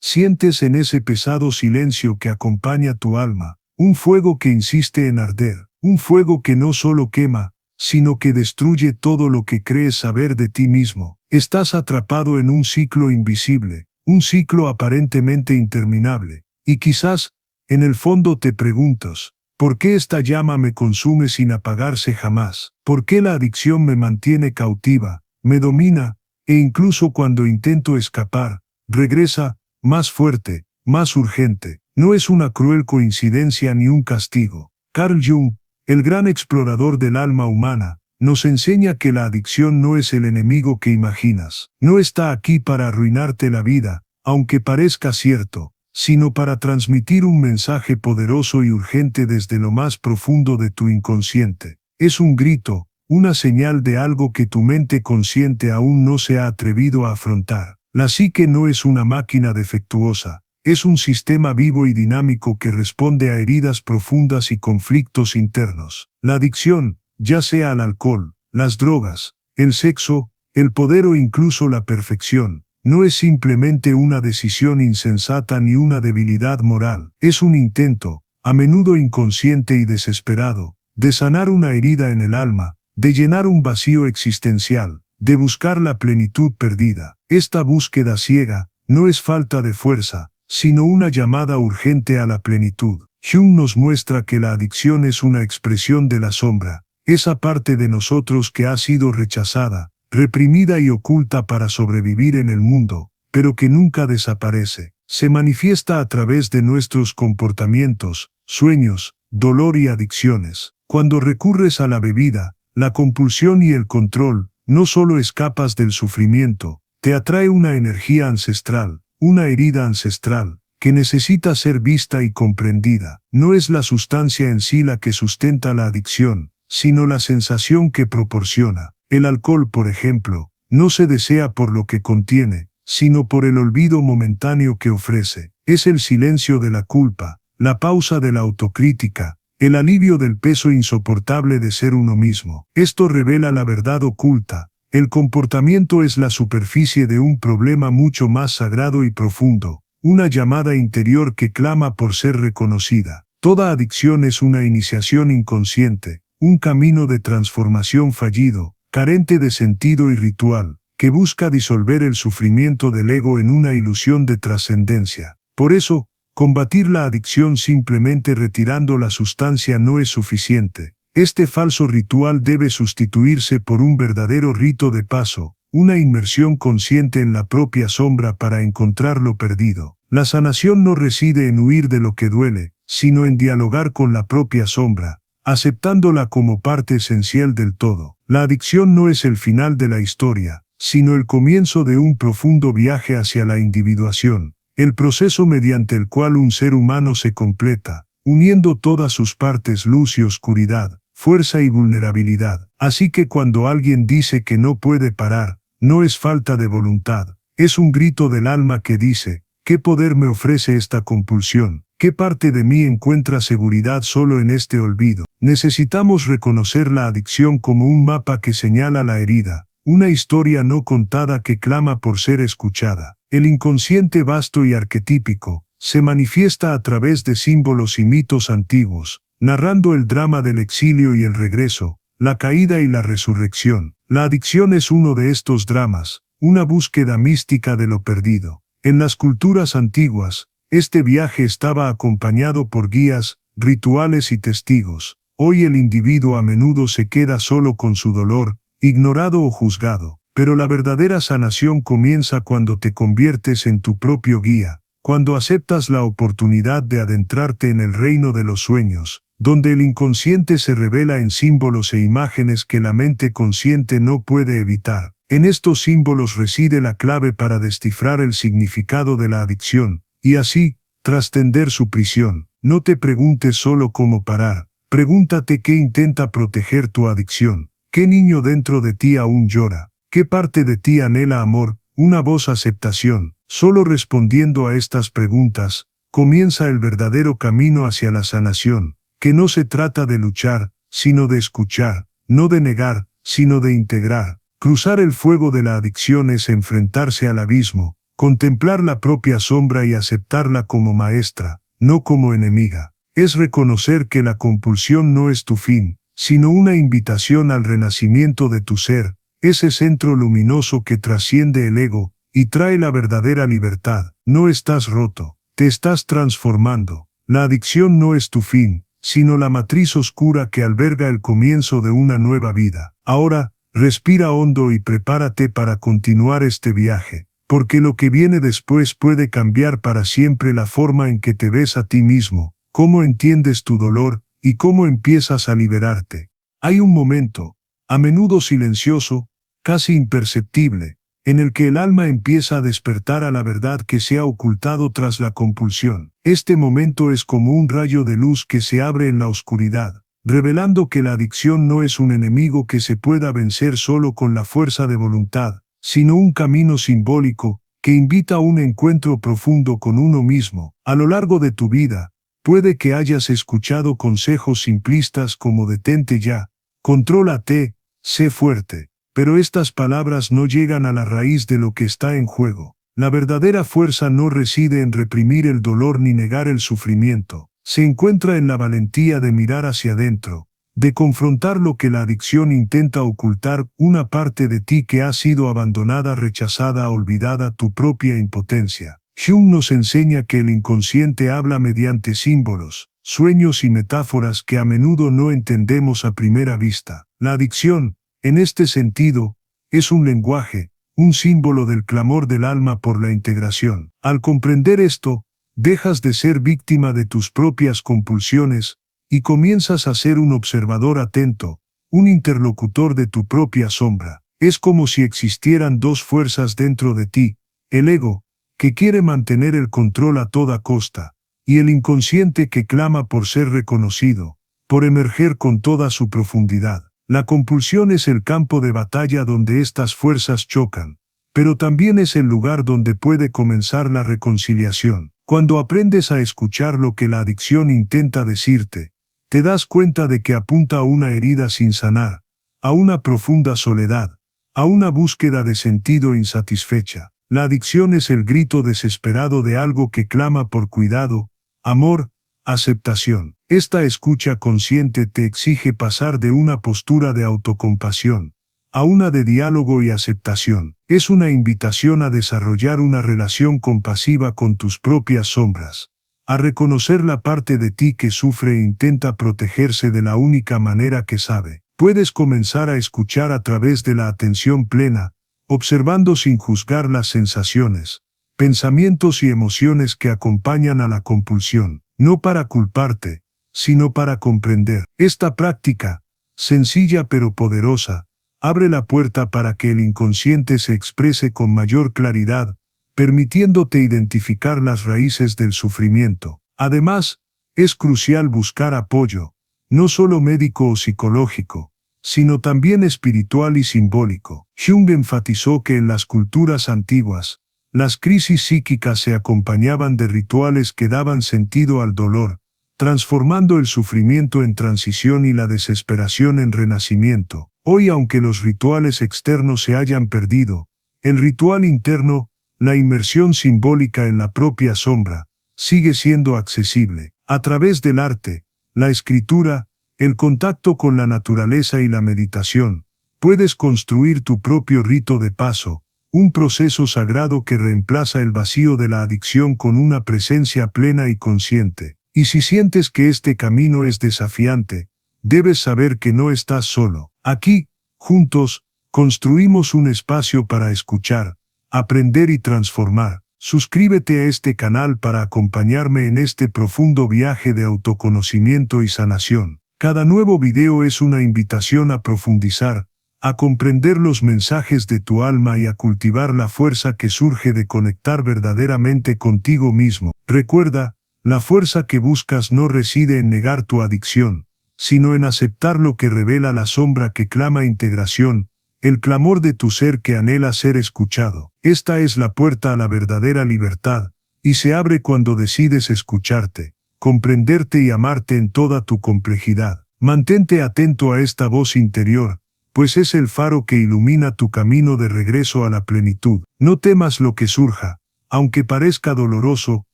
Sientes en ese pesado silencio que acompaña tu alma, un fuego que insiste en arder, un fuego que no solo quema, sino que destruye todo lo que crees saber de ti mismo. Estás atrapado en un ciclo invisible, un ciclo aparentemente interminable, y quizás, en el fondo te preguntas, ¿por qué esta llama me consume sin apagarse jamás? ¿Por qué la adicción me mantiene cautiva, me domina, e incluso cuando intento escapar, regresa, más fuerte, más urgente? No es una cruel coincidencia ni un castigo. Carl Jung, el gran explorador del alma humana, nos enseña que la adicción no es el enemigo que imaginas. No está aquí para arruinarte la vida, aunque parezca cierto, sino para transmitir un mensaje poderoso y urgente desde lo más profundo de tu inconsciente. Es un grito, una señal de algo que tu mente consciente aún no se ha atrevido a afrontar. La psique no es una máquina defectuosa, es un sistema vivo y dinámico que responde a heridas profundas y conflictos internos. La adicción, ya sea al alcohol, las drogas, el sexo, el poder o incluso la perfección, no es simplemente una decisión insensata ni una debilidad moral. Es un intento, a menudo inconsciente y desesperado, de sanar una herida en el alma, de llenar un vacío existencial, de buscar la plenitud perdida. Esta búsqueda ciega no es falta de fuerza, sino una llamada urgente a la plenitud. Jung nos muestra que la adicción es una expresión de la sombra, esa parte de nosotros que ha sido rechazada, reprimida y oculta para sobrevivir en el mundo, pero que nunca desaparece. Se manifiesta a través de nuestros comportamientos, sueños, dolor y adicciones. Cuando recurres a la bebida, la compulsión y el control, no solo escapas del sufrimiento, te atrae una energía ancestral, una herida ancestral, que necesita ser vista y comprendida. No es la sustancia en sí la que sustenta la adicción, sino la sensación que proporciona. El alcohol, por ejemplo, no se desea por lo que contiene, sino por el olvido momentáneo que ofrece. Es el silencio de la culpa, la pausa de la autocrítica, el alivio del peso insoportable de ser uno mismo. Esto revela la verdad oculta. El comportamiento es la superficie de un problema mucho más sagrado y profundo, una llamada interior que clama por ser reconocida. Toda adicción es una iniciación inconsciente, un camino de transformación fallido, carente de sentido y ritual, que busca disolver el sufrimiento del ego en una ilusión de trascendencia. Por eso, combatir la adicción simplemente retirando la sustancia no es suficiente. Este falso ritual debe sustituirse por un verdadero rito de paso, una inmersión consciente en la propia sombra para encontrar lo perdido. La sanación no reside en huir de lo que duele, sino en dialogar con la propia sombra, aceptándola como parte esencial del todo. La adicción no es el final de la historia, sino el comienzo de un profundo viaje hacia la individuación, el proceso mediante el cual un ser humano se completa, uniendo todas sus partes, luz y oscuridad, fuerza y vulnerabilidad. Así que cuando alguien dice que no puede parar, no es falta de voluntad, es un grito del alma que dice, ¿qué poder me ofrece esta compulsión? ¿Qué parte de mí encuentra seguridad solo en este olvido? Necesitamos reconocer la adicción como un mapa que señala la herida, una historia no contada que clama por ser escuchada. El inconsciente vasto y arquetípico se manifiesta a través de símbolos y mitos antiguos, narrando el drama del exilio y el regreso, la caída y la resurrección. La adicción es uno de estos dramas, una búsqueda mística de lo perdido. En las culturas antiguas, este viaje estaba acompañado por guías, rituales y testigos. Hoy el individuo a menudo se queda solo con su dolor, ignorado o juzgado. Pero la verdadera sanación comienza cuando te conviertes en tu propio guía, cuando aceptas la oportunidad de adentrarte en el reino de los sueños, donde el inconsciente se revela en símbolos e imágenes que la mente consciente no puede evitar. En estos símbolos reside la clave para descifrar el significado de la adicción, y así, trascender su prisión. No te preguntes solo cómo parar, pregúntate qué intenta proteger tu adicción, qué niño dentro de ti aún llora, qué parte de ti anhela amor, una voz aceptación. Solo respondiendo a estas preguntas, comienza el verdadero camino hacia la sanación, que no se trata de luchar, sino de escuchar, no de negar, sino de integrar. Cruzar el fuego de la adicción es enfrentarse al abismo, Contemplar la propia sombra y aceptarla como maestra, no como enemiga. Es reconocer que la compulsión no es tu fin, sino una invitación al renacimiento de tu ser, ese centro luminoso que trasciende el ego y trae la verdadera libertad. No estás roto, te estás transformando. La adicción no es tu fin, sino la matriz oscura que alberga el comienzo de una nueva vida. Ahora, respira hondo y prepárate para continuar este viaje, porque lo que viene después puede cambiar para siempre la forma en que te ves a ti mismo, cómo entiendes tu dolor y cómo empiezas a liberarte. Hay un momento, a menudo silencioso, casi imperceptible, en el que el alma empieza a despertar a la verdad que se ha ocultado tras la compulsión. Este momento es como un rayo de luz que se abre en la oscuridad, revelando que la adicción no es un enemigo que se pueda vencer solo con la fuerza de voluntad, sino un camino simbólico que invita a un encuentro profundo con uno mismo. A lo largo de tu vida, puede que hayas escuchado consejos simplistas como detente ya, contrólate, sé fuerte. Pero estas palabras no llegan a la raíz de lo que está en juego. La verdadera fuerza no reside en reprimir el dolor ni negar el sufrimiento. Se encuentra en la valentía de mirar hacia adentro, de confrontar lo que la adicción intenta ocultar, una parte de ti que ha sido abandonada, rechazada, olvidada, tu propia impotencia. Jung nos enseña que el inconsciente habla mediante símbolos, sueños y metáforas que a menudo no entendemos a primera vista. La adicción, en este sentido, es un lenguaje, un símbolo del clamor del alma por la integración. Al comprender esto, dejas de ser víctima de tus propias compulsiones y comienzas a ser un observador atento, un interlocutor de tu propia sombra. Es como si existieran dos fuerzas dentro de ti, el ego, que quiere mantener el control a toda costa, y el inconsciente que clama por ser reconocido, por emerger con toda su profundidad. La compulsión es el campo de batalla donde estas fuerzas chocan, pero también es el lugar donde puede comenzar la reconciliación. Cuando aprendes a escuchar lo que la adicción intenta decirte, te das cuenta de que apunta a una herida sin sanar, a una profunda soledad, a una búsqueda de sentido insatisfecha. La adicción es el grito desesperado de algo que clama por cuidado, amor, aceptación. Esta escucha consciente te exige pasar de una postura de autocompasión a una de diálogo y aceptación. Es una invitación a desarrollar una relación compasiva con tus propias sombras, a reconocer la parte de ti que sufre e intenta protegerse de la única manera que sabe. Puedes comenzar a escuchar a través de la atención plena, observando sin juzgar las sensaciones, pensamientos y emociones que acompañan a la compulsión, no para culparte, sino para comprender. Esta práctica, sencilla pero poderosa, abre la puerta para que el inconsciente se exprese con mayor claridad, permitiéndote identificar las raíces del sufrimiento. Además, es crucial buscar apoyo, no solo médico o psicológico, sino también espiritual y simbólico. Jung enfatizó que en las culturas antiguas, las crisis psíquicas se acompañaban de rituales que daban sentido al dolor, transformando el sufrimiento en transición y la desesperación en renacimiento. Hoy, aunque los rituales externos se hayan perdido, el ritual interno, la inmersión simbólica en la propia sombra, sigue siendo accesible. A través del arte, la escritura, el contacto con la naturaleza y la meditación, puedes construir tu propio rito de paso, un proceso sagrado que reemplaza el vacío de la adicción con una presencia plena y consciente. Y si sientes que este camino es desafiante, debes saber que no estás solo. Aquí, juntos, construimos un espacio para escuchar, aprender y transformar. Suscríbete a este canal para acompañarme en este profundo viaje de autoconocimiento y sanación. Cada nuevo video es una invitación a profundizar, a comprender los mensajes de tu alma y a cultivar la fuerza que surge de conectar verdaderamente contigo mismo. Recuerda, la fuerza que buscas no reside en negar tu adicción, sino en aceptar lo que revela la sombra que clama integración, el clamor de tu ser que anhela ser escuchado. Esta es la puerta a la verdadera libertad, y se abre cuando decides escucharte, comprenderte y amarte en toda tu complejidad. Mantente atento a esta voz interior, pues es el faro que ilumina tu camino de regreso a la plenitud. No temas lo que surja, aunque parezca doloroso,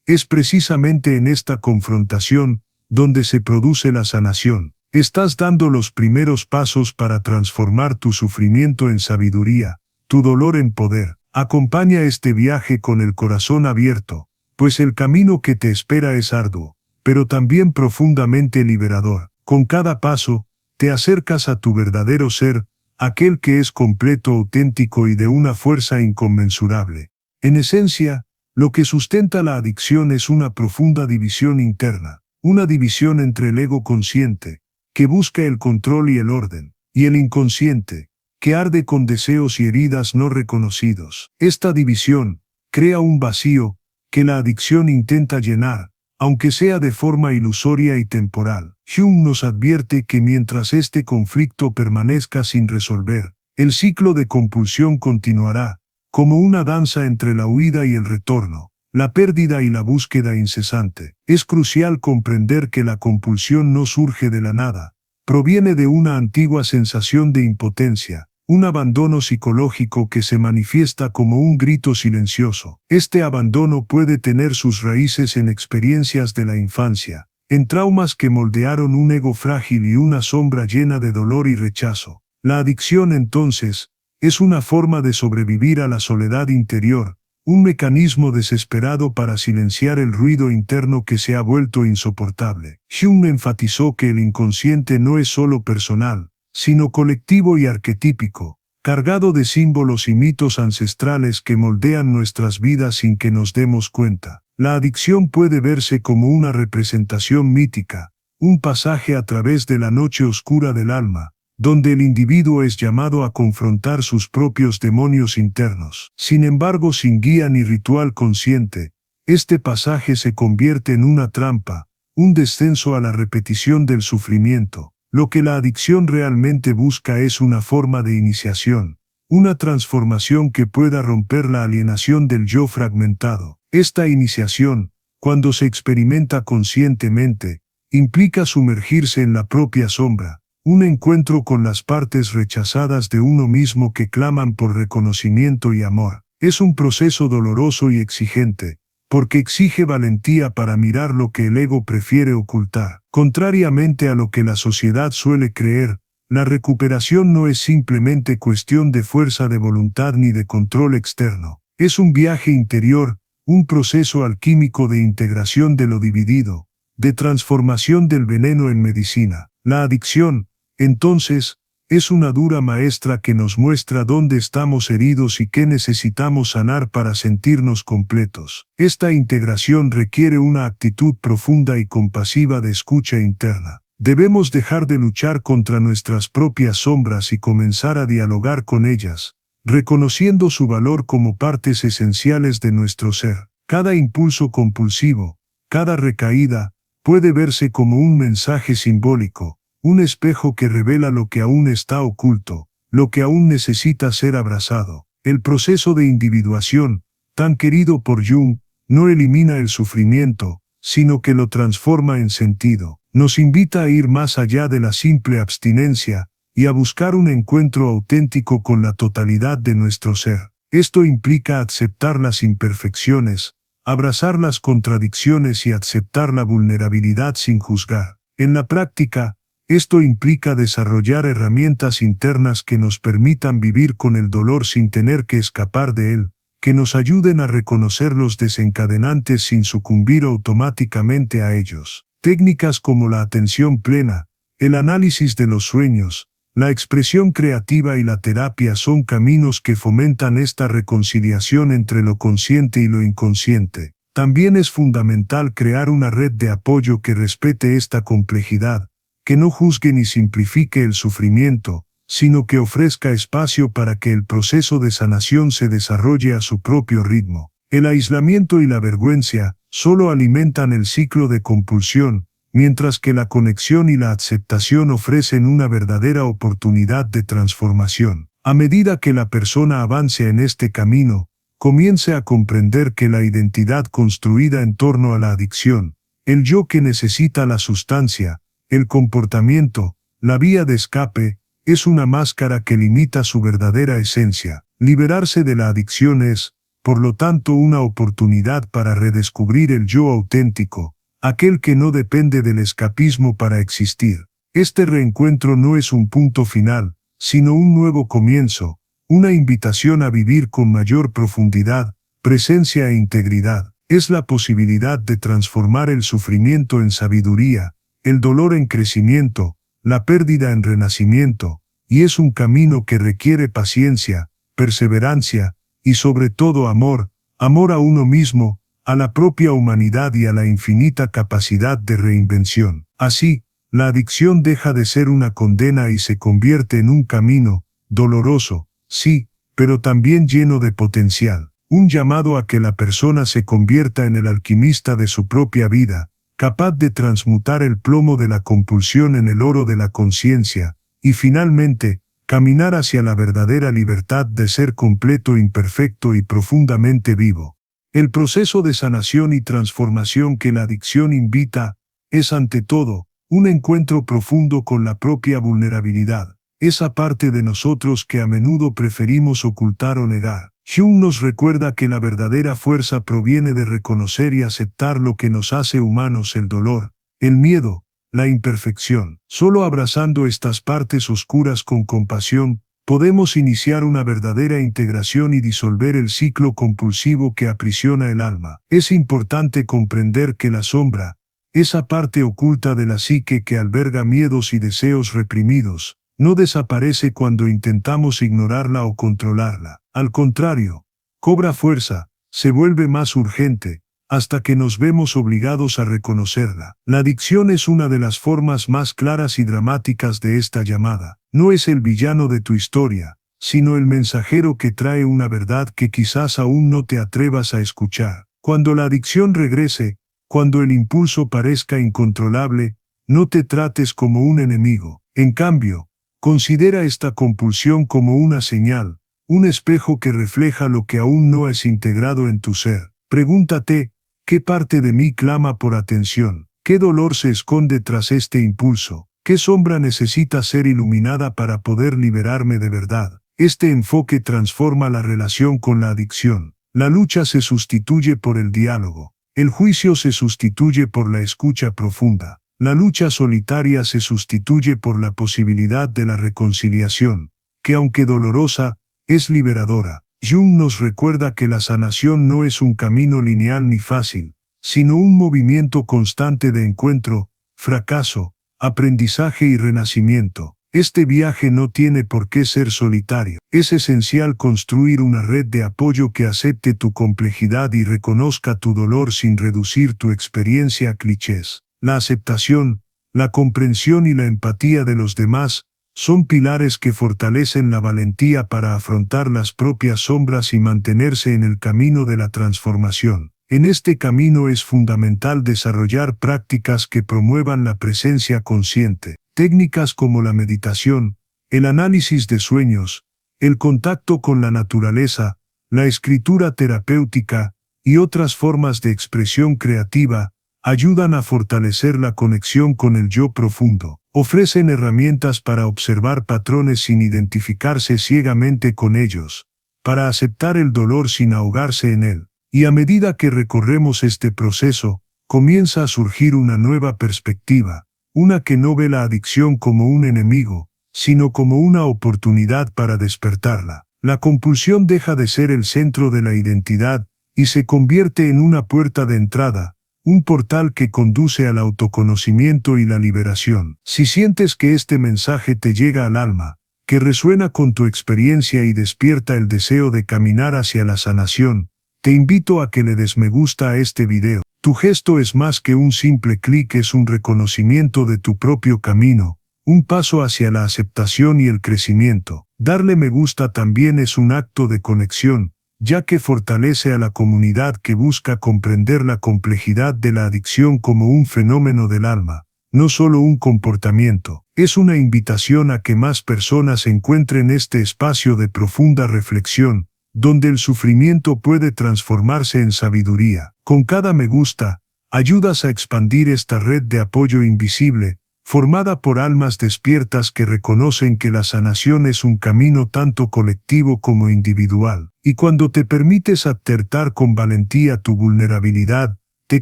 es precisamente en esta confrontación donde se produce la sanación. Estás dando los primeros pasos para transformar tu sufrimiento en sabiduría, tu dolor en poder. Acompaña este viaje con el corazón abierto, pues el camino que te espera es arduo, pero también profundamente liberador. Con cada paso, te acercas a tu verdadero ser, aquel que es completo, auténtico y de una fuerza inconmensurable. En esencia, lo que sustenta la adicción es una profunda división interna, una división entre el ego consciente, que busca el control y el orden, y el inconsciente, que arde con deseos y heridas no reconocidos. Esta división crea un vacío que la adicción intenta llenar, aunque sea de forma ilusoria y temporal. Jung nos advierte que mientras este conflicto permanezca sin resolver, el ciclo de compulsión continuará, como una danza entre la huida y el retorno, la pérdida y la búsqueda incesante. Es crucial comprender que la compulsión no surge de la nada, proviene de una antigua sensación de impotencia, un abandono psicológico que se manifiesta como un grito silencioso. Este abandono puede tener sus raíces en experiencias de la infancia, en traumas que moldearon un ego frágil y una sombra llena de dolor y rechazo. La adicción, entonces, es una forma de sobrevivir a la soledad interior, un mecanismo desesperado para silenciar el ruido interno que se ha vuelto insoportable. Jung enfatizó que el inconsciente no es solo personal, sino colectivo y arquetípico, cargado de símbolos y mitos ancestrales que moldean nuestras vidas sin que nos demos cuenta. La adicción puede verse como una representación mítica, un pasaje a través de la noche oscura del alma, donde el individuo es llamado a confrontar sus propios demonios internos. Sin embargo, sin guía ni ritual consciente, este pasaje se convierte en una trampa, un descenso a la repetición del sufrimiento. Lo que la adicción realmente busca es una forma de iniciación, una transformación que pueda romper la alienación del yo fragmentado. Esta iniciación, cuando se experimenta conscientemente, implica sumergirse en la propia sombra, un encuentro con las partes rechazadas de uno mismo que claman por reconocimiento y amor. Es un proceso doloroso y exigente, porque exige valentía para mirar lo que el ego prefiere ocultar. Contrariamente a lo que la sociedad suele creer, la recuperación no es simplemente cuestión de fuerza de voluntad ni de control externo. Es un viaje interior, un proceso alquímico de integración de lo dividido, de transformación del veneno en medicina. La adicción, entonces, es una dura maestra que nos muestra dónde estamos heridos y qué necesitamos sanar para sentirnos completos. Esta integración requiere una actitud profunda y compasiva de escucha interna. Debemos dejar de luchar contra nuestras propias sombras y comenzar a dialogar con ellas, reconociendo su valor como partes esenciales de nuestro ser. Cada impulso compulsivo, cada recaída, puede verse como un mensaje simbólico, un espejo que revela lo que aún está oculto, lo que aún necesita ser abrazado. El proceso de individuación, tan querido por Jung, no elimina el sufrimiento, sino que lo transforma en sentido. Nos invita a ir más allá de la simple abstinencia, y a buscar un encuentro auténtico con la totalidad de nuestro ser. Esto implica aceptar las imperfecciones, abrazar las contradicciones y aceptar la vulnerabilidad sin juzgar. En la práctica, esto implica desarrollar herramientas internas que nos permitan vivir con el dolor sin tener que escapar de él, que nos ayuden a reconocer los desencadenantes sin sucumbir automáticamente a ellos. Técnicas como la atención plena, el análisis de los sueños, la expresión creativa y la terapia son caminos que fomentan esta reconciliación entre lo consciente y lo inconsciente. También es fundamental crear una red de apoyo que respete esta complejidad, que no juzgue ni simplifique el sufrimiento, sino que ofrezca espacio para que el proceso de sanación se desarrolle a su propio ritmo. El aislamiento y la vergüenza solo alimentan el ciclo de compulsión, mientras que la conexión y la aceptación ofrecen una verdadera oportunidad de transformación. A medida que la persona avance en este camino, comience a comprender que la identidad construida en torno a la adicción, el yo que necesita la sustancia, el comportamiento, la vía de escape, es una máscara que limita su verdadera esencia. Liberarse de la adicción es, por lo tanto una oportunidad para redescubrir el yo auténtico, aquel que no depende del escapismo para existir. Este reencuentro no es un punto final, sino un nuevo comienzo, una invitación a vivir con mayor profundidad, presencia e integridad. Es la posibilidad de transformar el sufrimiento en sabiduría, el dolor en crecimiento, la pérdida en renacimiento, y es un camino que requiere paciencia, perseverancia, y sobre todo amor a uno mismo, a la propia humanidad y a la infinita capacidad de reinvención. Así, la adicción deja de ser una condena y se convierte en un camino, doloroso, sí, pero también lleno de potencial. Un llamado a que la persona se convierta en el alquimista de su propia vida, capaz de transmutar el plomo de la compulsión en el oro de la conciencia, y finalmente, caminar hacia la verdadera libertad de ser completo, imperfecto y profundamente vivo. El proceso de sanación y transformación que la adicción invita, es ante todo, un encuentro profundo con la propia vulnerabilidad, esa parte de nosotros que a menudo preferimos ocultar o negar. Jung nos recuerda que la verdadera fuerza proviene de reconocer y aceptar lo que nos hace humanos: el dolor, el miedo, la imperfección. Solo abrazando estas partes oscuras con compasión, podemos iniciar una verdadera integración y disolver el ciclo compulsivo que aprisiona el alma. Es importante comprender que la sombra, esa parte oculta de la psique que alberga miedos y deseos reprimidos, no desaparece cuando intentamos ignorarla o controlarla. Al contrario, cobra fuerza, se vuelve más urgente, hasta que nos vemos obligados a reconocerla. La adicción es una de las formas más claras y dramáticas de esta llamada. No es el villano de tu historia, sino el mensajero que trae una verdad que quizás aún no te atrevas a escuchar. Cuando la adicción regrese, cuando el impulso parezca incontrolable, no te trates como un enemigo. En cambio, considera esta compulsión como una señal, un espejo que refleja lo que aún no es integrado en tu ser. Pregúntate, ¿qué parte de mí clama por atención? ¿Qué dolor se esconde tras este impulso? ¿Qué sombra necesita ser iluminada para poder liberarme de verdad? Este enfoque transforma la relación con la adicción. La lucha se sustituye por el diálogo. El juicio se sustituye por la escucha profunda. La lucha solitaria se sustituye por la posibilidad de la reconciliación, que aunque dolorosa, es liberadora. Jung nos recuerda que la sanación no es un camino lineal ni fácil, sino un movimiento constante de encuentro, fracaso, aprendizaje y renacimiento. Este viaje no tiene por qué ser solitario. Es esencial construir una red de apoyo que acepte tu complejidad y reconozca tu dolor sin reducir tu experiencia a clichés. La aceptación, la comprensión y la empatía de los demás son pilares que fortalecen la valentía para afrontar las propias sombras y mantenerse en el camino de la transformación. En este camino es fundamental desarrollar prácticas que promuevan la presencia consciente. Técnicas como la meditación, el análisis de sueños, el contacto con la naturaleza, la escritura terapéutica y otras formas de expresión creativa ayudan a fortalecer la conexión con el yo profundo. Ofrecen herramientas para observar patrones sin identificarse ciegamente con ellos, para aceptar el dolor sin ahogarse en él. Y a medida que recorremos este proceso, comienza a surgir una nueva perspectiva, una que no ve la adicción como un enemigo, sino como una oportunidad para despertarla. La compulsión deja de ser el centro de la identidad y se convierte en una puerta de entrada, un portal que conduce al autoconocimiento y la liberación. Si sientes que este mensaje te llega al alma, que resuena con tu experiencia y despierta el deseo de caminar hacia la sanación, te invito a que le des me gusta a este video. Tu gesto es más que un simple clic, es un reconocimiento de tu propio camino, un paso hacia la aceptación y el crecimiento. Darle me gusta también es un acto de conexión, ya que fortalece a la comunidad que busca comprender la complejidad de la adicción como un fenómeno del alma, no solo un comportamiento. Es una invitación a que más personas encuentren este espacio de profunda reflexión, donde el sufrimiento puede transformarse en sabiduría. Con cada me gusta, ayudas a expandir esta red de apoyo invisible, formada por almas despiertas que reconocen que la sanación es un camino tanto colectivo como individual, y cuando te permites acertar con valentía tu vulnerabilidad, te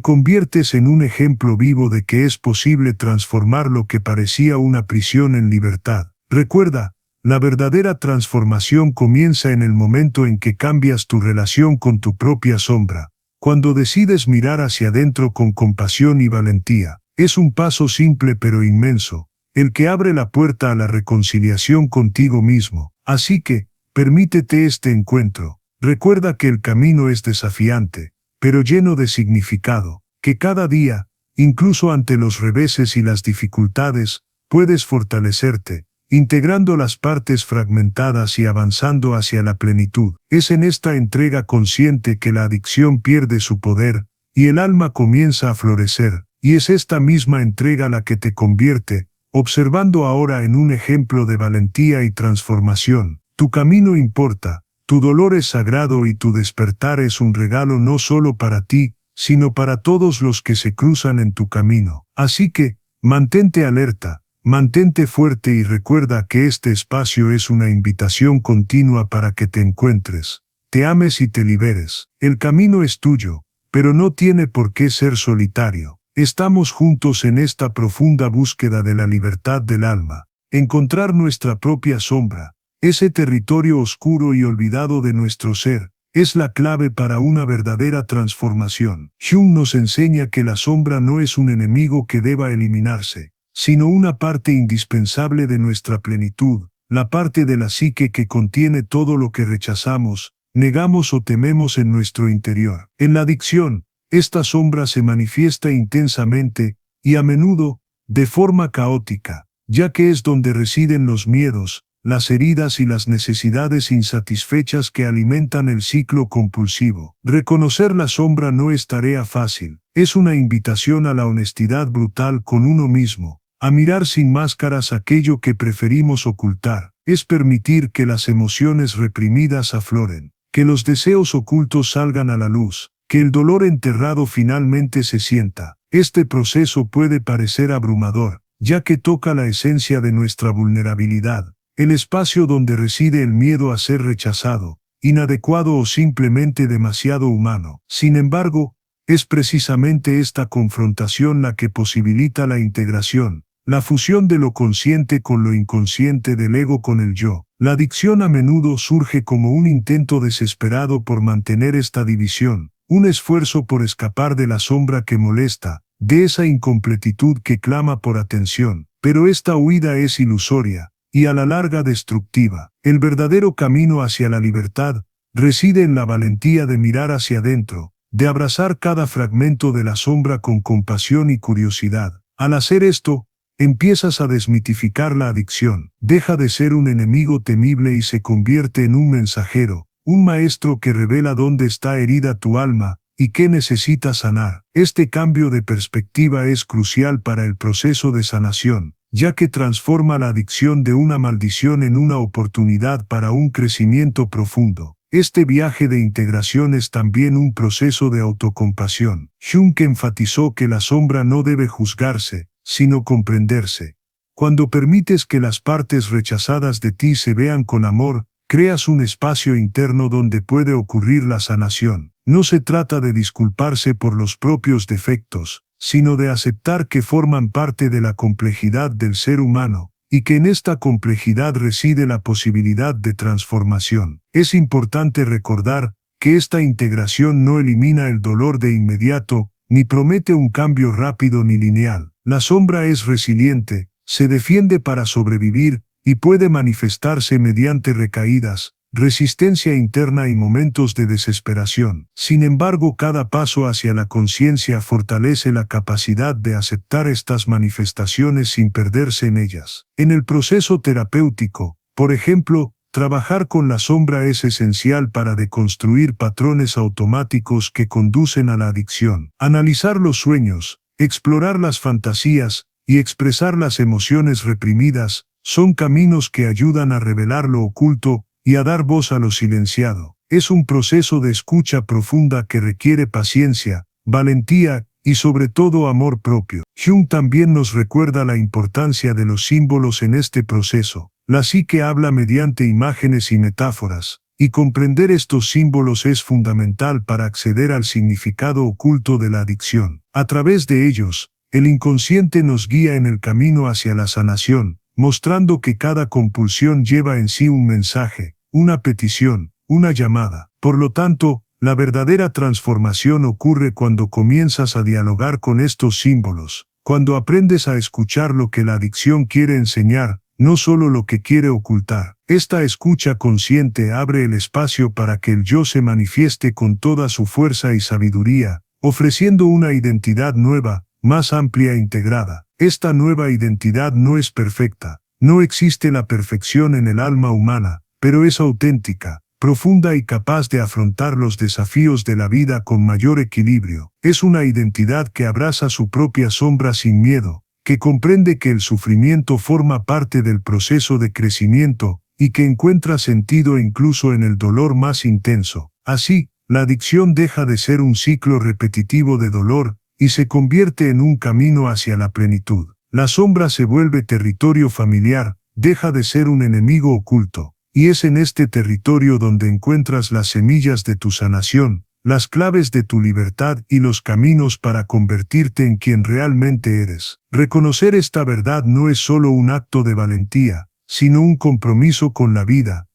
conviertes en un ejemplo vivo de que es posible transformar lo que parecía una prisión en libertad. Recuerda, la verdadera transformación comienza en el momento en que cambias tu relación con tu propia sombra. Cuando decides mirar hacia adentro con compasión y valentía, es un paso simple pero inmenso, el que abre la puerta a la reconciliación contigo mismo. Así que, permítete este encuentro. Recuerda que el camino es desafiante, pero lleno de significado, que cada día, incluso ante los reveses y las dificultades, puedes fortalecerte, integrando las partes fragmentadas y avanzando hacia la plenitud. Es en esta entrega consciente que la adicción pierde su poder, y el alma comienza a florecer, y es esta misma entrega la que te convierte, observando ahora en un ejemplo de valentía y transformación. Tu camino importa, tu dolor es sagrado y tu despertar es un regalo no solo para ti, sino para todos los que se cruzan en tu camino. Así que, mantente alerta. Mantente fuerte y recuerda que este espacio es una invitación continua para que te encuentres, te ames y te liberes. El camino es tuyo, pero no tiene por qué ser solitario. Estamos juntos en esta profunda búsqueda de la libertad del alma. Encontrar nuestra propia sombra, ese territorio oscuro y olvidado de nuestro ser, es la clave para una verdadera transformación. Jung nos enseña que la sombra no es un enemigo que deba eliminarse, sino una parte indispensable de nuestra plenitud, la parte de la psique que contiene todo lo que rechazamos, negamos o tememos en nuestro interior. En la adicción, esta sombra se manifiesta intensamente, y a menudo, de forma caótica, ya que es donde residen los miedos, las heridas y las necesidades insatisfechas que alimentan el ciclo compulsivo. Reconocer la sombra no es tarea fácil, es una invitación a la honestidad brutal con uno mismo, a mirar sin máscaras aquello que preferimos ocultar, es permitir que las emociones reprimidas afloren, que los deseos ocultos salgan a la luz, que el dolor enterrado finalmente se sienta. Este proceso puede parecer abrumador, ya que toca la esencia de nuestra vulnerabilidad, el espacio donde reside el miedo a ser rechazado, inadecuado o simplemente demasiado humano. Sin embargo, es precisamente esta confrontación la que posibilita la integración, la fusión de lo consciente con lo inconsciente, del ego con el yo. La adicción a menudo surge como un intento desesperado por mantener esta división, un esfuerzo por escapar de la sombra que molesta, de esa incompletitud que clama por atención. Pero esta huida es ilusoria, y a la larga destructiva. El verdadero camino hacia la libertad reside en la valentía de mirar hacia adentro, de abrazar cada fragmento de la sombra con compasión y curiosidad. Al hacer esto, empiezas a desmitificar la adicción. Deja de ser un enemigo temible y se convierte en un mensajero, un maestro que revela dónde está herida tu alma y qué necesita sanar. Este cambio de perspectiva es crucial para el proceso de sanación, ya que transforma la adicción de una maldición en una oportunidad para un crecimiento profundo. Este viaje de integración es también un proceso de autocompasión. Jung enfatizó que la sombra no debe juzgarse, sino comprenderse. Cuando permites que las partes rechazadas de ti se vean con amor, creas un espacio interno donde puede ocurrir la sanación. No se trata de disculparse por los propios defectos, sino de aceptar que forman parte de la complejidad del ser humano, y que en esta complejidad reside la posibilidad de transformación. Es importante recordar que esta integración no elimina el dolor de inmediato, ni promete un cambio rápido ni lineal. La sombra es resiliente, se defiende para sobrevivir, y puede manifestarse mediante recaídas, resistencia interna y momentos de desesperación. Sin embargo, cada paso hacia la conciencia fortalece la capacidad de aceptar estas manifestaciones sin perderse en ellas. En el proceso terapéutico, por ejemplo, trabajar con la sombra es esencial para deconstruir patrones automáticos que conducen a la adicción. Analizar los sueños, explorar las fantasías y expresar las emociones reprimidas son caminos que ayudan a revelar lo oculto y a dar voz a lo silenciado. Es un proceso de escucha profunda que requiere paciencia, valentía y sobre todo amor propio. Jung también nos recuerda la importancia de los símbolos en este proceso. La psique habla mediante imágenes y metáforas, y comprender estos símbolos es fundamental para acceder al significado oculto de la adicción. A través de ellos, el inconsciente nos guía en el camino hacia la sanación, mostrando que cada compulsión lleva en sí un mensaje, una petición, una llamada. Por lo tanto, la verdadera transformación ocurre cuando comienzas a dialogar con estos símbolos, cuando aprendes a escuchar lo que la adicción quiere enseñar, no solo lo que quiere ocultar. Esta escucha consciente abre el espacio para que el yo se manifieste con toda su fuerza y sabiduría, ofreciendo una identidad nueva, más amplia e integrada. Esta nueva identidad no es perfecta, no existe la perfección en el alma humana, pero es auténtica, profunda y capaz de afrontar los desafíos de la vida con mayor equilibrio. Es una identidad que abraza su propia sombra sin miedo, que comprende que el sufrimiento forma parte del proceso de crecimiento, y que encuentra sentido incluso en el dolor más intenso. Así, la adicción deja de ser un ciclo repetitivo de dolor, y se convierte en un camino hacia la plenitud. La sombra se vuelve territorio familiar, deja de ser un enemigo oculto, y es en este territorio donde encuentras las semillas de tu sanación, las claves de tu libertad y los caminos para convertirte en quien realmente eres. Reconocer esta verdad no es solo un acto de valentía, sino un compromiso con la vida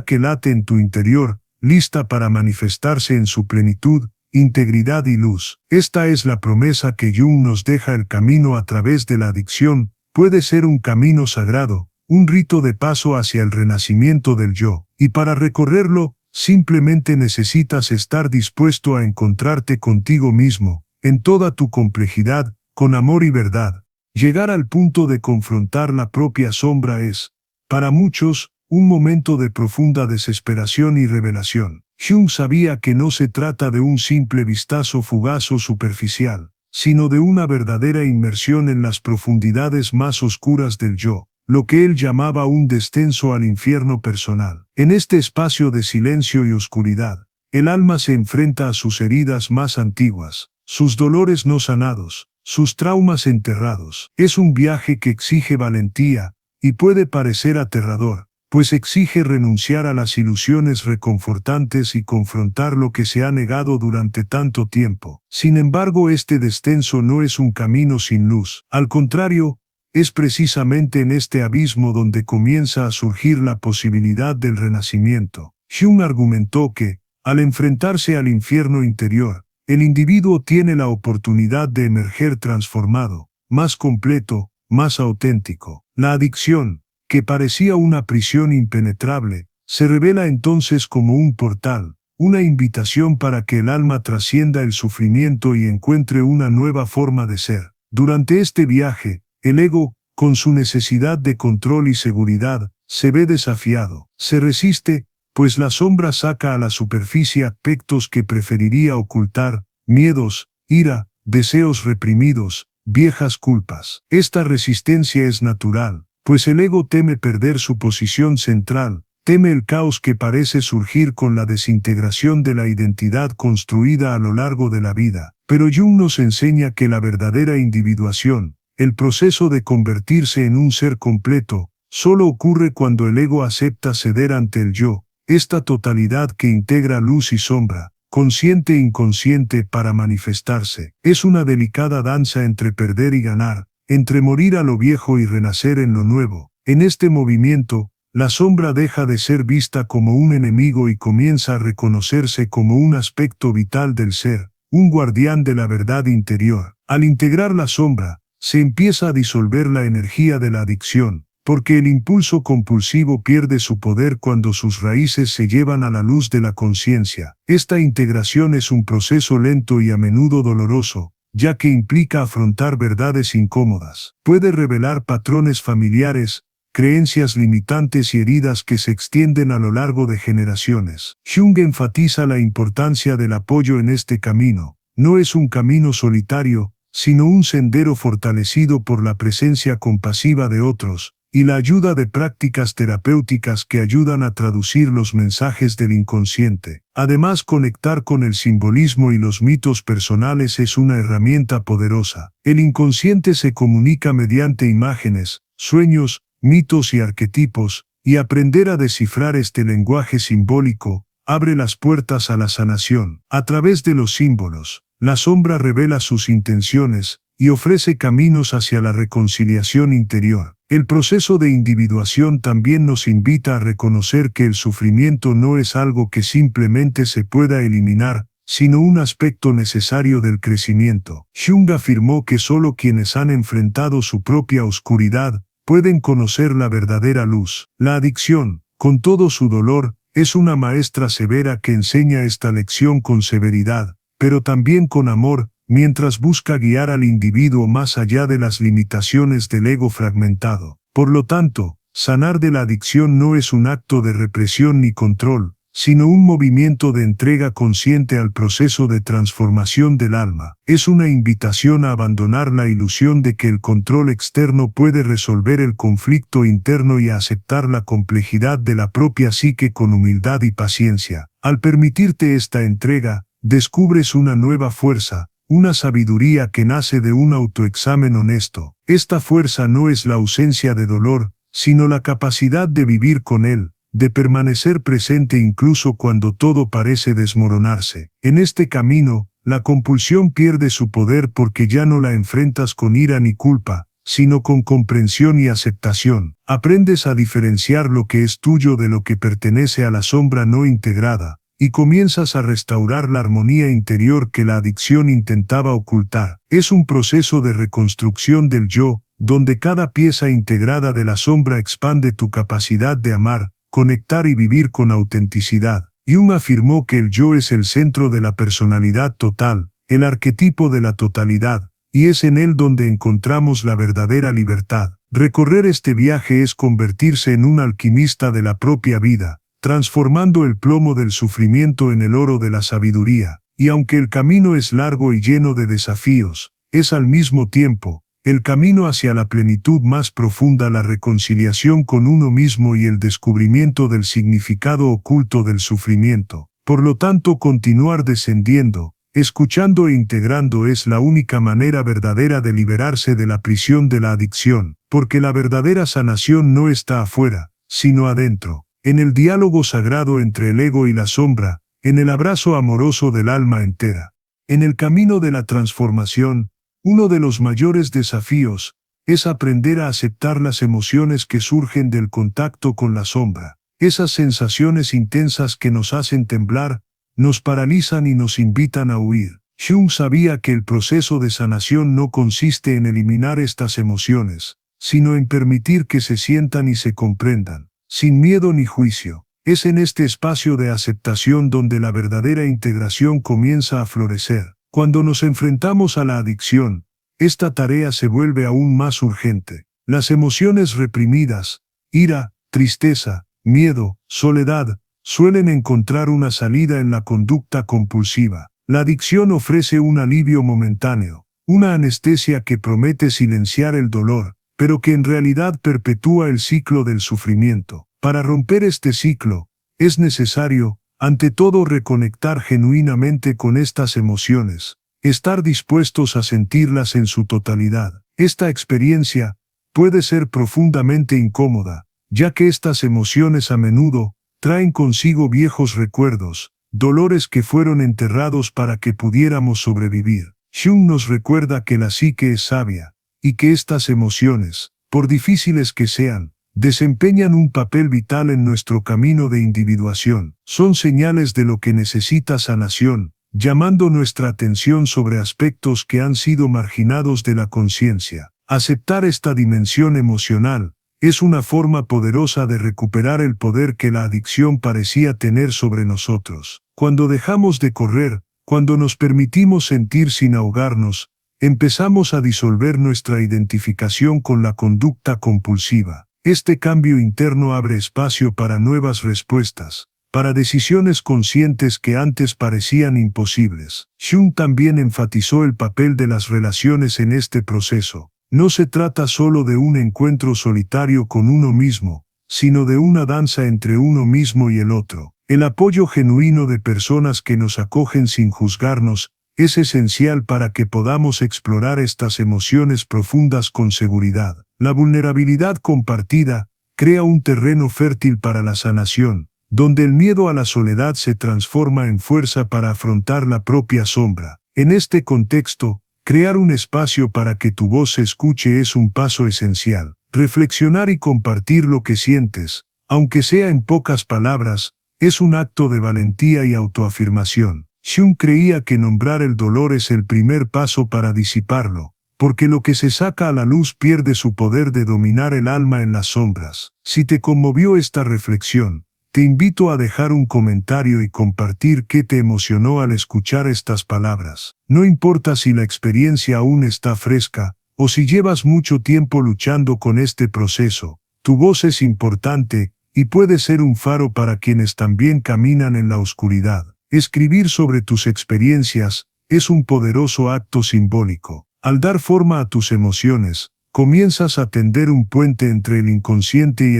que late en tu interior, lista para manifestarse en su plenitud, integridad y luz. Esta es la promesa que Jung nos deja. El camino a través de la adicción puede ser un camino sagrado, un rito de paso hacia el renacimiento del yo, y para recorrerlo, simplemente necesitas estar dispuesto a encontrarte contigo mismo, en toda tu complejidad, con amor y verdad. Llegar al punto de confrontar la propia sombra es, para muchos, un momento de profunda desesperación y revelación. Jung sabía que no se trata de un simple vistazo fugaz o superficial, sino de una verdadera inmersión en las profundidades más oscuras del yo, lo que él llamaba un descenso al infierno personal. En este espacio de silencio y oscuridad, el alma se enfrenta a sus heridas más antiguas, sus dolores no sanados, sus traumas enterrados. Es un viaje que exige valentía, y puede parecer aterrador, pues exige renunciar a las ilusiones reconfortantes y confrontar lo que se ha negado durante tanto tiempo. Sin embargo, este descenso no es un camino sin luz. Al contrario, es precisamente en este abismo donde comienza a surgir la posibilidad del renacimiento. Jung argumentó que, al enfrentarse al infierno interior, el individuo tiene la oportunidad de emerger transformado, más completo, más auténtico. La adicción, que parecía una prisión impenetrable, se revela entonces como un portal, una invitación para que el alma trascienda el sufrimiento y encuentre una nueva forma de ser. Durante este viaje, el ego, con su necesidad de control y seguridad, se ve desafiado. Se resiste, pues la sombra saca a la superficie aspectos que preferiría ocultar, miedos, ira, deseos reprimidos, viejas culpas. Esta resistencia es natural, pues el ego teme perder su posición central, teme el caos que parece surgir con la desintegración de la identidad construida a lo largo de la vida. Pero Jung nos enseña que la verdadera individuación, el proceso de convertirse en un ser completo, solo ocurre cuando el ego acepta ceder ante el yo, esta totalidad que integra luz y sombra, consciente e inconsciente para manifestarse. Es una delicada danza entre perder y ganar, entre morir a lo viejo y renacer en lo nuevo. En este movimiento, la sombra deja de ser vista como un enemigo y comienza a reconocerse como un aspecto vital del ser, un guardián de la verdad interior. Al integrar la sombra, se empieza a disolver la energía de la adicción, porque el impulso compulsivo pierde su poder cuando sus raíces se llevan a la luz de la conciencia. Esta integración es un proceso lento y a menudo doloroso, ya que implica afrontar verdades incómodas. Puede revelar patrones familiares, creencias limitantes y heridas que se extienden a lo largo de generaciones. Jung enfatiza la importancia del apoyo en este camino. No es un camino solitario, sino un sendero fortalecido por la presencia compasiva de otros, y la ayuda de prácticas terapéuticas que ayudan a traducir los mensajes del inconsciente. Además, conectar con el simbolismo y los mitos personales es una herramienta poderosa. El inconsciente se comunica mediante imágenes, sueños, mitos y arquetipos, y aprender a descifrar este lenguaje simbólico abre las puertas a la sanación. A través de los símbolos, la sombra revela sus intenciones y ofrece caminos hacia la reconciliación interior. El proceso de individuación también nos invita a reconocer que el sufrimiento no es algo que simplemente se pueda eliminar, sino un aspecto necesario del crecimiento. Jung afirmó que solo quienes han enfrentado su propia oscuridad pueden conocer la verdadera luz. La adicción, con todo su dolor, es una maestra severa que enseña esta lección con severidad, pero también con amor, mientras busca guiar al individuo más allá de las limitaciones del ego fragmentado. Por lo tanto, sanar de la adicción no es un acto de represión ni control, sino un movimiento de entrega consciente al proceso de transformación del alma. Es una invitación a abandonar la ilusión de que el control externo puede resolver el conflicto interno y a aceptar la complejidad de la propia psique con humildad y paciencia. Al permitirte esta entrega, descubres una nueva fuerza, una sabiduría que nace de un autoexamen honesto. Esta fuerza no es la ausencia de dolor, sino la capacidad de vivir con él, de permanecer presente incluso cuando todo parece desmoronarse. En este camino, la compulsión pierde su poder porque ya no la enfrentas con ira ni culpa, sino con comprensión y aceptación. Aprendes a diferenciar lo que es tuyo de lo que pertenece a la sombra no integrada, y comienzas a restaurar la armonía interior que la adicción intentaba ocultar. Es un proceso de reconstrucción del yo, donde cada pieza integrada de la sombra expande tu capacidad de amar, conectar y vivir con autenticidad. Jung afirmó que el yo es el centro de la personalidad total, el arquetipo de la totalidad, y es en él donde encontramos la verdadera libertad. Recorrer este viaje es convertirse en un alquimista de la propia vida, transformando el plomo del sufrimiento en el oro de la sabiduría. Y aunque el camino es largo y lleno de desafíos, es al mismo tiempo el camino hacia la plenitud más profunda, la reconciliación con uno mismo y el descubrimiento del significado oculto del sufrimiento. Por lo tanto, continuar descendiendo, escuchando e integrando es la única manera verdadera de liberarse de la prisión de la adicción, porque la verdadera sanación no está afuera, sino adentro, en el diálogo sagrado entre el ego y la sombra, en el abrazo amoroso del alma entera. En el camino de la transformación, uno de los mayores desafíos es aprender a aceptar las emociones que surgen del contacto con la sombra. Esas sensaciones intensas que nos hacen temblar, nos paralizan y nos invitan a huir. Jung sabía que el proceso de sanación no consiste en eliminar estas emociones, sino en permitir que se sientan y se comprendan, sin miedo ni juicio. Es en este espacio de aceptación donde la verdadera integración comienza a florecer. Cuando nos enfrentamos a la adicción, esta tarea se vuelve aún más urgente. Las emociones reprimidas, ira, tristeza, miedo, soledad, suelen encontrar una salida en la conducta compulsiva. La adicción ofrece un alivio momentáneo, una anestesia que promete silenciar el dolor, pero que en realidad perpetúa el ciclo del sufrimiento. Para romper este ciclo, es necesario, ante todo, reconectar genuinamente con estas emociones, estar dispuestos a sentirlas en su totalidad. Esta experiencia puede ser profundamente incómoda, ya que estas emociones a menudo traen consigo viejos recuerdos, dolores que fueron enterrados para que pudiéramos sobrevivir. Jung nos recuerda que la psique es sabia, y que estas emociones, por difíciles que sean, desempeñan un papel vital en nuestro camino de individuación. Son señales de lo que necesita sanación, llamando nuestra atención sobre aspectos que han sido marginados de la conciencia. Aceptar esta dimensión emocional es una forma poderosa de recuperar el poder que la adicción parecía tener sobre nosotros. Cuando dejamos de correr, cuando nos permitimos sentir sin ahogarnos, empezamos a disolver nuestra identificación con la conducta compulsiva. Este cambio interno abre espacio para nuevas respuestas, para decisiones conscientes que antes parecían imposibles. Jung también enfatizó el papel de las relaciones en este proceso. no se trata solo de un encuentro solitario con uno mismo, sino de una danza entre uno mismo y el otro. El apoyo genuino de personas que nos acogen sin juzgarnos es esencial para que podamos explorar estas emociones profundas con seguridad. La vulnerabilidad compartida crea un terreno fértil para la sanación, donde el miedo a la soledad se transforma en fuerza para afrontar la propia sombra. En este contexto, crear un espacio para que tu voz se escuche es un paso esencial. Reflexionar y compartir lo que sientes, aunque sea en pocas palabras, es un acto de valentía y autoafirmación. Jung creía que nombrar el dolor es el primer paso para disiparlo, porque lo que se saca a la luz pierde su poder de dominar el alma en las sombras. Si te conmovió esta reflexión, te invito a dejar un comentario y compartir qué te emocionó al escuchar estas palabras. No importa si la experiencia aún está fresca, o si llevas mucho tiempo luchando con este proceso, tu voz es importante y puede ser un faro para quienes también caminan en la oscuridad. Escribir sobre tus experiencias es un poderoso acto simbólico. Al dar forma a tus emociones, comienzas a tender un puente entre el inconsciente y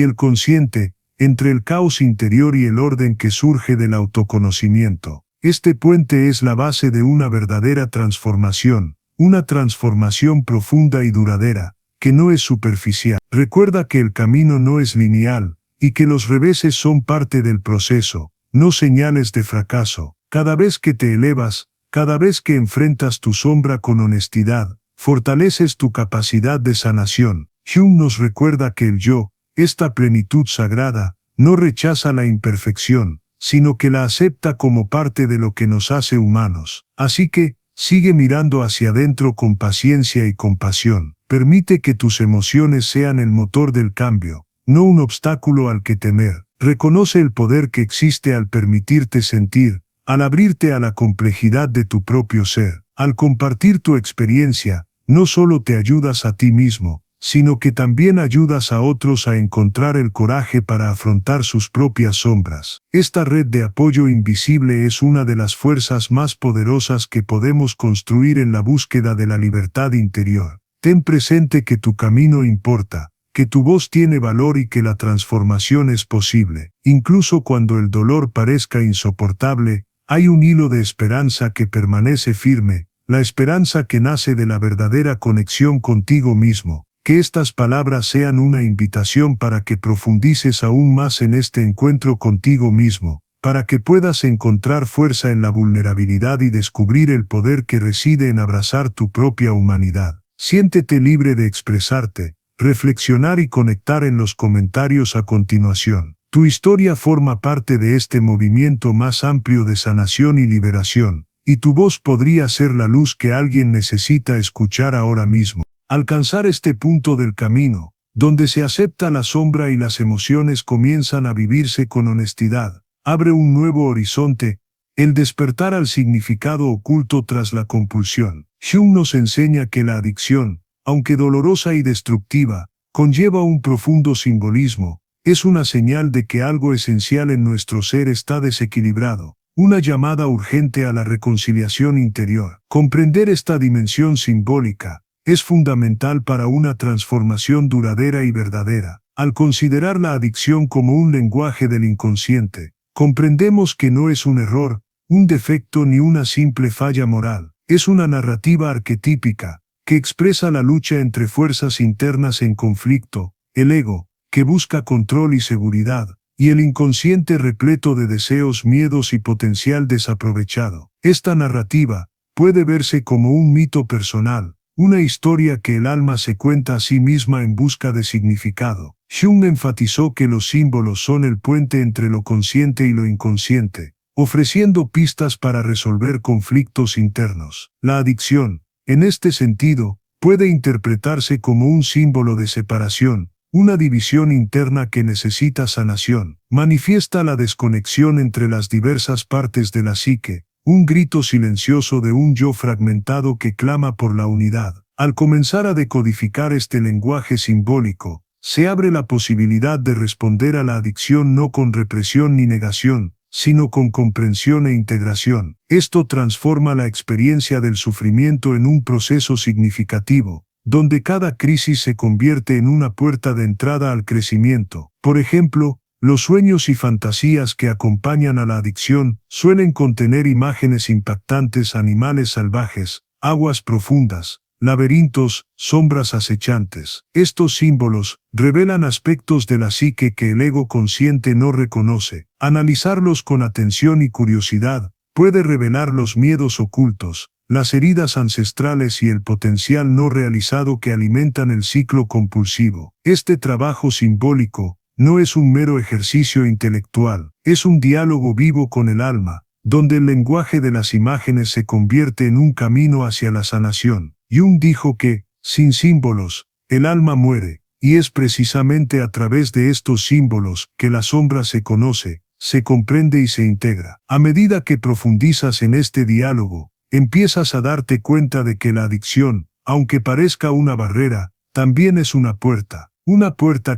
el consciente entre el caos interior y el orden que surge del autoconocimiento. Este puente es la base de una verdadera transformación, una transformación profunda y duradera, que no es superficial. Recuerda que el camino no es lineal, y que los reveses son parte del proceso, no señales de fracaso. Cada vez que te elevas, cada vez que enfrentas tu sombra con honestidad, fortaleces tu capacidad de sanación. Jung nos recuerda que el yo, esta plenitud sagrada, no rechaza la imperfección, sino que la acepta como parte de lo que nos hace humanos. Así que, sigue mirando hacia adentro con paciencia y compasión. Permite que tus emociones sean el motor del cambio, no un obstáculo al que temer. Reconoce el poder que existe al permitirte sentir, al abrirte a la complejidad de tu propio ser. Al compartir tu experiencia, no solo te ayudas a ti mismo, sino que también ayudas a otros a encontrar el coraje para afrontar sus propias sombras. Esta red de apoyo invisible es una de las fuerzas más poderosas que podemos construir en la búsqueda de la libertad interior. Ten presente que tu camino importa, que tu voz tiene valor y que la transformación es posible. Incluso cuando el dolor parezca insoportable, hay un hilo de esperanza que permanece firme, la esperanza que nace de la verdadera conexión contigo mismo. Que estas palabras sean una invitación para que profundices aún más en este encuentro contigo mismo, para que puedas encontrar fuerza en la vulnerabilidad y descubrir el poder que reside en abrazar tu propia humanidad. Siéntete libre de expresarte, reflexionar y conectar en los comentarios a continuación. Tu historia forma parte de este movimiento más amplio de sanación y liberación, y tu voz podría ser la luz que alguien necesita escuchar ahora mismo. Alcanzar este punto del camino, donde se acepta la sombra y las emociones comienzan a vivirse con honestidad, abre un nuevo horizonte, el despertar al significado oculto tras la compulsión. Jung nos enseña que la adicción, aunque dolorosa y destructiva, conlleva un profundo simbolismo, es una señal de que algo esencial en nuestro ser está desequilibrado, una llamada urgente a la reconciliación interior. Comprender esta dimensión simbólica es fundamental para una transformación duradera y verdadera. Al considerar la adicción como un lenguaje del inconsciente, comprendemos que no es un error, un defecto ni una simple falla moral. Es una narrativa arquetípica, que expresa la lucha entre fuerzas internas en conflicto, el ego, que busca control y seguridad, y el inconsciente repleto de deseos, miedos y potencial desaprovechado. Esta narrativa puede verse como un mito personal, una historia que el alma se cuenta a sí misma en busca de significado. Jung enfatizó que los símbolos son el puente entre lo consciente y lo inconsciente, ofreciendo pistas para resolver conflictos internos. La adicción, en este sentido, puede interpretarse como un símbolo de separación, una división interna que necesita sanación. Manifiesta la desconexión entre las diversas partes de la psique, un grito silencioso de un yo fragmentado que clama por la unidad. Al comenzar a decodificar este lenguaje simbólico, se abre la posibilidad de responder a la adicción no con represión ni negación, sino con comprensión e integración. Esto transforma la experiencia del sufrimiento en un proceso significativo, donde cada crisis se convierte en una puerta de entrada al crecimiento. Por ejemplo, los sueños y fantasías que acompañan a la adicción suelen contener imágenes impactantes, animales salvajes, aguas profundas, laberintos, sombras acechantes. Estos símbolos revelan aspectos de la psique que el ego consciente no reconoce. Analizarlos con atención y curiosidad puede revelar los miedos ocultos, las heridas ancestrales y el potencial no realizado que alimentan el ciclo compulsivo. Este trabajo simbólico no es un mero ejercicio intelectual, es un diálogo vivo con el alma, donde el lenguaje de las imágenes se convierte en un camino hacia la sanación. Jung dijo que, sin símbolos, el alma muere, y es precisamente a través de estos símbolos que la sombra se conoce, se comprende y se integra. A medida que profundizas en este diálogo, empiezas a darte cuenta de que la adicción, aunque parezca una barrera, también es una puerta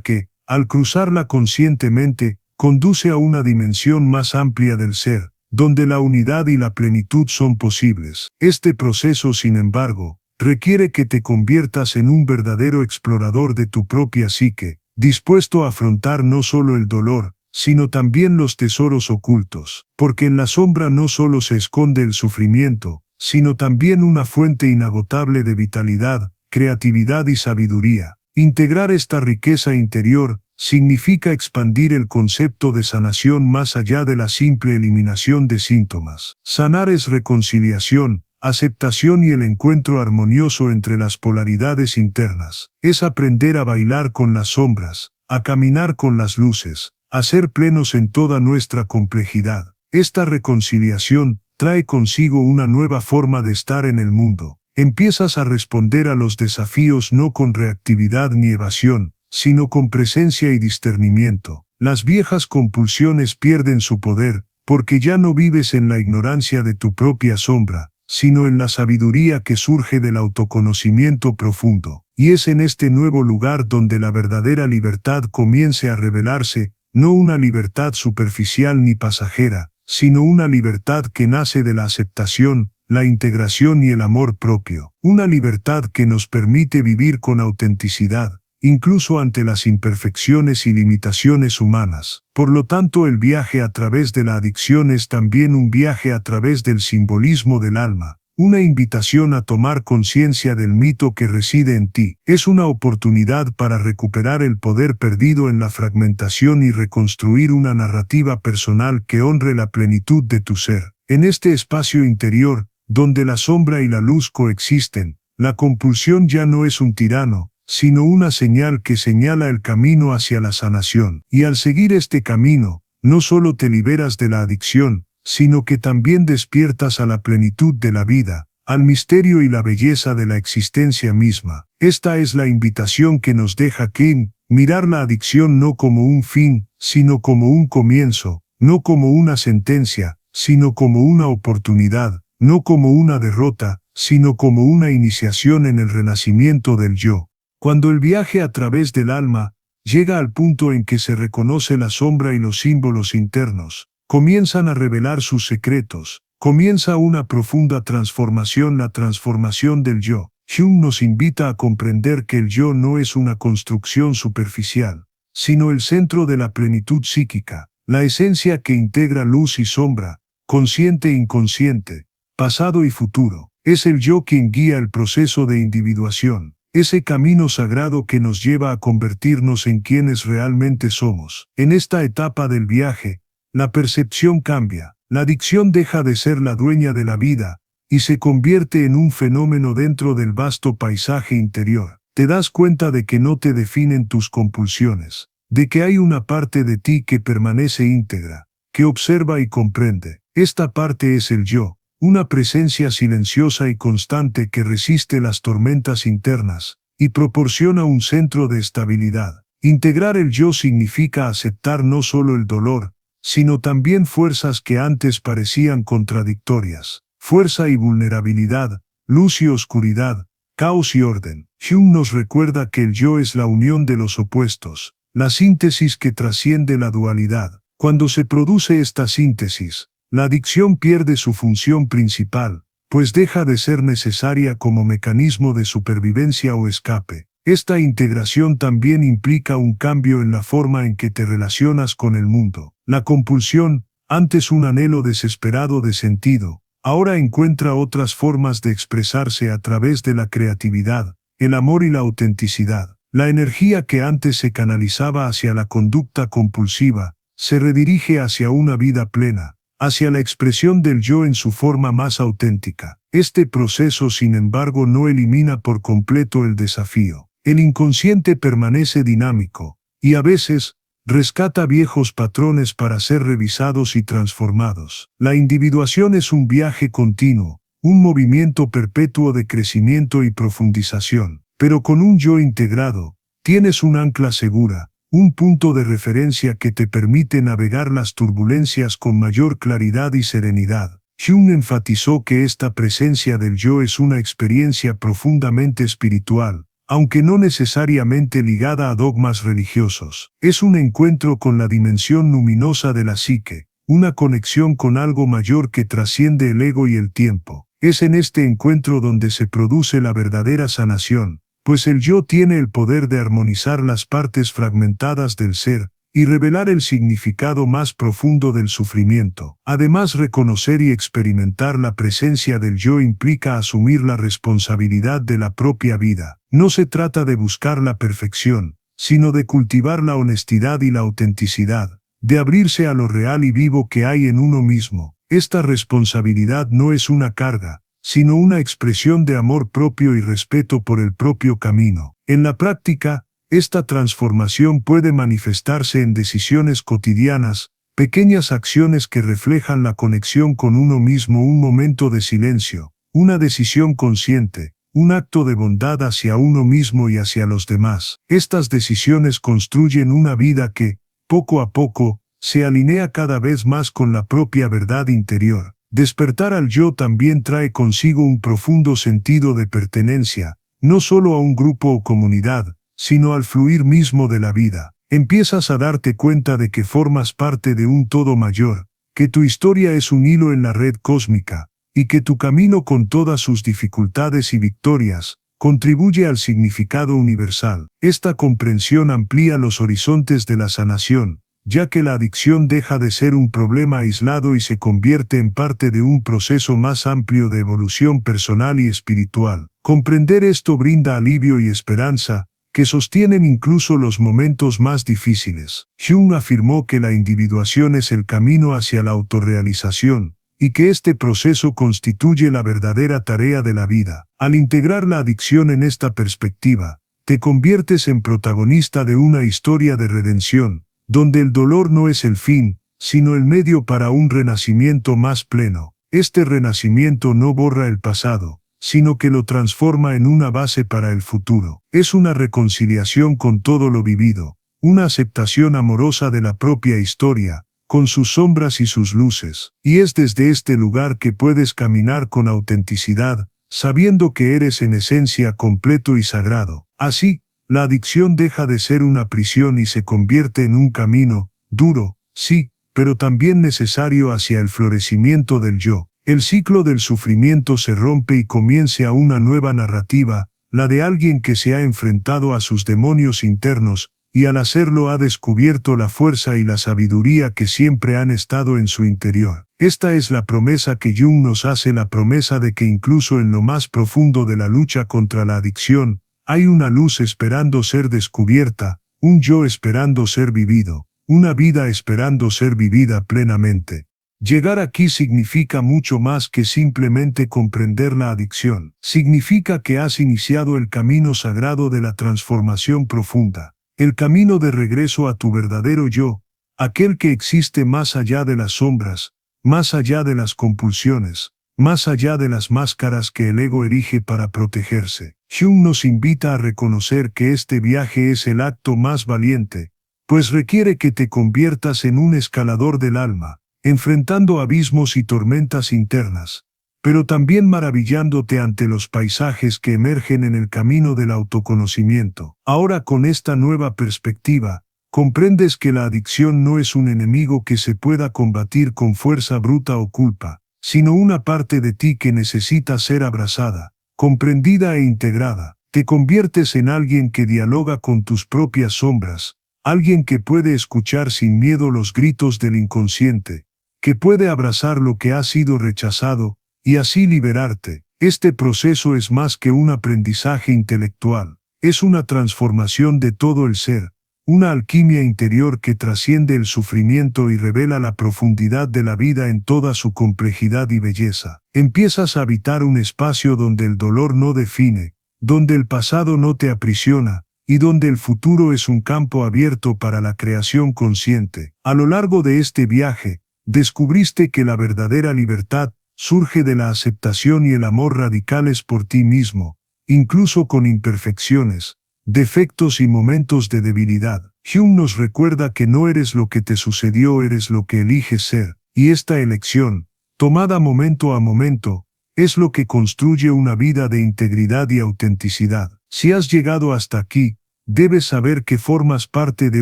que, al cruzarla conscientemente, conduce a una dimensión más amplia del ser, donde la unidad y la plenitud son posibles. Este proceso, sin embargo, requiere que te conviertas en un verdadero explorador de tu propia psique, dispuesto a afrontar no solo el dolor, sino también los tesoros ocultos, porque en la sombra no solo se esconde el sufrimiento, sino también una fuente inagotable de vitalidad, creatividad y sabiduría. Integrar esta riqueza interior significa expandir el concepto de sanación más allá de la simple eliminación de síntomas. Sanar es reconciliación, aceptación y el encuentro armonioso entre las polaridades internas. Es aprender a bailar con las sombras, a caminar con las luces, a ser plenos en toda nuestra complejidad. Esta reconciliación trae consigo una nueva forma de estar en el mundo. Empiezas a responder a los desafíos no con reactividad ni evasión, sino con presencia y discernimiento. Las viejas compulsiones pierden su poder, porque ya no vives en la ignorancia de tu propia sombra, sino en la sabiduría que surge del autoconocimiento profundo. Y es en este nuevo lugar donde la verdadera libertad comience a revelarse, no una libertad superficial ni pasajera, sino una libertad que nace de la aceptación, la integración y el amor propio. Una libertad que nos permite vivir con autenticidad, incluso ante las imperfecciones y limitaciones humanas. Por lo tanto, el viaje a través de la adicción es también un viaje a través del simbolismo del alma, una invitación a tomar conciencia del mito que reside en ti. Es una oportunidad para recuperar el poder perdido en la fragmentación y reconstruir una narrativa personal que honre la plenitud de tu ser. En este espacio interior, donde la sombra y la luz coexisten, la compulsión ya no es un tirano, sino una señal que señala el camino hacia la sanación. Y al seguir este camino, no solo te liberas de la adicción, sino que también despiertas a la plenitud de la vida, al misterio y la belleza de la existencia misma. Esta es la invitación que nos deja King, mirar la adicción no como un fin, sino como un comienzo, no como una sentencia, sino como una oportunidad, no como una derrota, sino como una iniciación en el renacimiento del yo. Cuando el viaje a través del alma llega al punto en que se reconoce la sombra y los símbolos internos, comienzan a revelar sus secretos, comienza una profunda transformación, la transformación del yo. Jung nos invita a comprender que el yo no es una construcción superficial, sino el centro de la plenitud psíquica, la esencia que integra luz y sombra, consciente e inconsciente, pasado y futuro. Es el yo quien guía el proceso de individuación, ese camino sagrado que nos lleva a convertirnos en quienes realmente somos. En esta etapa del viaje, la percepción cambia, la adicción deja de ser la dueña de la vida, y se convierte en un fenómeno dentro del vasto paisaje interior. Te das cuenta de que no te definen tus compulsiones, de que hay una parte de ti que permanece íntegra, que observa y comprende. Esta parte es el yo, una presencia silenciosa y constante que resiste las tormentas internas, y proporciona un centro de estabilidad. Integrar el yo significa aceptar no solo el dolor, sino también fuerzas que antes parecían contradictorias. Fuerza y vulnerabilidad, luz y oscuridad, caos y orden. Jung nos recuerda que el yo es la unión de los opuestos, la síntesis que trasciende la dualidad. Cuando se produce esta síntesis, la adicción pierde su función principal, pues deja de ser necesaria como mecanismo de supervivencia o escape. Esta integración también implica un cambio en la forma en que te relacionas con el mundo. La compulsión, antes un anhelo desesperado de sentido, ahora encuentra otras formas de expresarse a través de la creatividad, el amor y la autenticidad. La energía que antes se canalizaba hacia la conducta compulsiva, se redirige hacia una vida plena, hacia la expresión del yo en su forma más auténtica. Este proceso, sin embargo, no elimina por completo el desafío. El inconsciente permanece dinámico, y a veces, rescata viejos patrones para ser revisados y transformados. La individuación es un viaje continuo, un movimiento perpetuo de crecimiento y profundización. Pero con un yo integrado, tienes un ancla segura, un punto de referencia que te permite navegar las turbulencias con mayor claridad y serenidad. Jung enfatizó que esta presencia del yo es una experiencia profundamente espiritual, aunque no necesariamente ligada a dogmas religiosos. Es un encuentro con la dimensión luminosa de la psique, una conexión con algo mayor que trasciende el ego y el tiempo. Es en este encuentro donde se produce la verdadera sanación, pues el yo tiene el poder de armonizar las partes fragmentadas del ser, y revelar el significado más profundo del sufrimiento. Además, reconocer y experimentar la presencia del yo implica asumir la responsabilidad de la propia vida. No se trata de buscar la perfección, sino de cultivar la honestidad y la autenticidad, de abrirse a lo real y vivo que hay en uno mismo. Esta responsabilidad no es una carga, sino una expresión de amor propio y respeto por el propio camino. En la práctica, esta transformación puede manifestarse en decisiones cotidianas, pequeñas acciones que reflejan la conexión con uno mismo, un momento de silencio, una decisión consciente, un acto de bondad hacia uno mismo y hacia los demás. Estas decisiones construyen una vida que, poco a poco, se alinea cada vez más con la propia verdad interior. Despertar al yo también trae consigo un profundo sentido de pertenencia, no solo a un grupo o comunidad, sino al fluir mismo de la vida. Empiezas a darte cuenta de que formas parte de un todo mayor, que tu historia es un hilo en la red cósmica, y que tu camino con todas sus dificultades y victorias, contribuye al significado universal. Esta comprensión amplía los horizontes de la sanación, ya que la adicción deja de ser un problema aislado y se convierte en parte de un proceso más amplio de evolución personal y espiritual. Comprender esto brinda alivio y esperanza, que sostienen incluso los momentos más difíciles. Jung afirmó que la individuación es el camino hacia la autorrealización, y que este proceso constituye la verdadera tarea de la vida. Al integrar la adicción en esta perspectiva, te conviertes en protagonista de una historia de redención, donde el dolor no es el fin, sino el medio para un renacimiento más pleno. Este renacimiento no borra el pasado, sino que lo transforma en una base para el futuro. Es una reconciliación con todo lo vivido, una aceptación amorosa de la propia historia, con sus sombras y sus luces. Y es desde este lugar que puedes caminar con autenticidad, sabiendo que eres en esencia completo y sagrado. Así, la adicción deja de ser una prisión y se convierte en un camino, duro, sí, pero también necesario hacia el florecimiento del yo. El ciclo del sufrimiento se rompe y comienza una nueva narrativa, la de alguien que se ha enfrentado a sus demonios internos, y al hacerlo ha descubierto la fuerza y la sabiduría que siempre han estado en su interior. Esta es la promesa que Jung nos hace, la promesa de que incluso en lo más profundo de la lucha contra la adicción, hay una luz esperando ser descubierta, un yo esperando ser vivido, una vida esperando ser vivida plenamente. Llegar aquí significa mucho más que simplemente comprender la adicción. Significa que has iniciado el camino sagrado de la transformación profunda, el camino de regreso a tu verdadero yo, aquel que existe más allá de las sombras, más allá de las compulsiones, más allá de las máscaras que el ego erige para protegerse. Jung nos invita a reconocer que este viaje es el acto más valiente, pues requiere que te conviertas en un escalador del alma, enfrentando abismos y tormentas internas, pero también maravillándote ante los paisajes que emergen en el camino del autoconocimiento. Ahora, con esta nueva perspectiva, Comprendes que la adicción no es un enemigo que se pueda combatir con fuerza bruta o culpa, sino una parte de ti que necesita ser abrazada, comprendida e integrada. Te conviertes en alguien que dialoga con tus propias sombras, alguien que puede escuchar sin miedo los gritos del inconsciente, que puede abrazar lo que ha sido rechazado, y así liberarte. Este proceso es más que un aprendizaje intelectual, es una transformación de todo el ser, una alquimia interior que trasciende el sufrimiento y revela la profundidad de la vida en toda su complejidad y belleza. Empiezas a habitar un espacio donde el dolor no define, donde el pasado no te aprisiona, y donde el futuro es un campo abierto para la creación consciente. A lo largo de este viaje, descubriste que la verdadera libertad surge de la aceptación y el amor radicales por ti mismo, incluso con imperfecciones, defectos y momentos de debilidad. Hume nos recuerda que no eres lo que te sucedió, eres lo que eliges ser, y esta elección, tomada momento a momento, es lo que construye una vida de integridad y autenticidad. Si has llegado hasta aquí, debes saber que formas parte de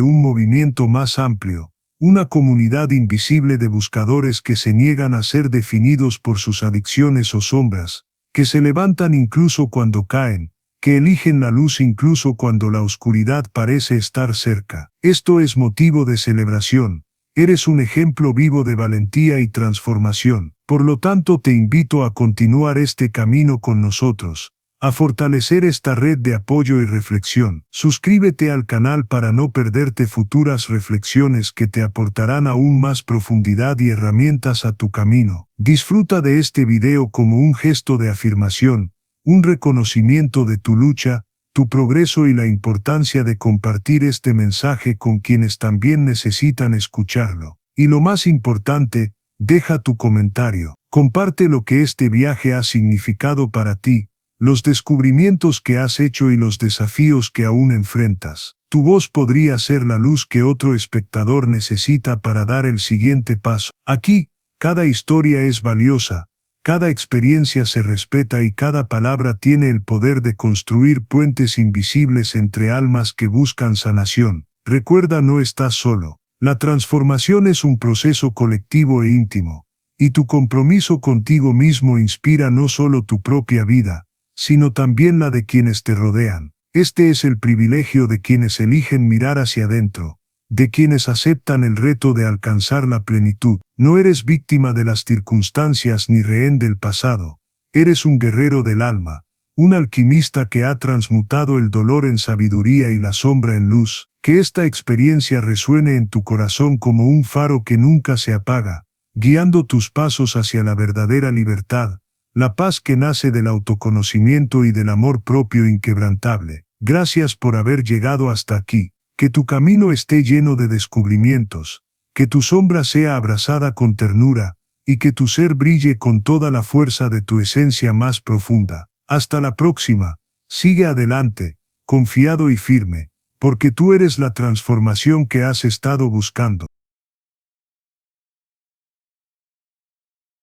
un movimiento más amplio, una comunidad invisible de buscadores que se niegan a ser definidos por sus adicciones o sombras, que se levantan incluso cuando caen, que eligen la luz incluso cuando la oscuridad parece estar cerca. Esto es motivo de celebración. Eres un ejemplo vivo de valentía y transformación. Por lo tanto, te invito a continuar este camino con nosotros, a fortalecer esta red de apoyo y reflexión. Suscríbete al canal para no perderte futuras reflexiones que te aportarán aún más profundidad y herramientas a tu camino. Disfruta de este video como un gesto de afirmación, un reconocimiento de tu lucha, tu progreso y la importancia de compartir este mensaje con quienes también necesitan escucharlo. Y lo más importante, deja tu comentario. Comparte lo que este viaje ha significado para ti, los descubrimientos que has hecho y los desafíos que aún enfrentas. Tu voz podría ser la luz que otro espectador necesita para dar el siguiente paso. Aquí, cada historia es valiosa, cada experiencia se respeta y cada palabra tiene el poder de construir puentes invisibles entre almas que buscan sanación. Recuerda, no estás solo. La transformación es un proceso colectivo e íntimo, y tu compromiso contigo mismo inspira no solo tu propia vida, sino también la de quienes te rodean. Este es el privilegio de quienes eligen mirar hacia adentro, de quienes aceptan el reto de alcanzar la plenitud. No eres víctima de las circunstancias ni rehén del pasado. Eres un guerrero del alma, un alquimista que ha transmutado el dolor en sabiduría y la sombra en luz. Que esta experiencia resuene en tu corazón como un faro que nunca se apaga, guiando tus pasos hacia la verdadera libertad, la paz que nace del autoconocimiento y del amor propio inquebrantable. Gracias por haber llegado hasta aquí. Que tu camino esté lleno de descubrimientos, que tu sombra sea abrazada con ternura, y que tu ser brille con toda la fuerza de tu esencia más profunda. Hasta la próxima. Sigue adelante, confiado y firme, porque tú eres la transformación que has estado buscando.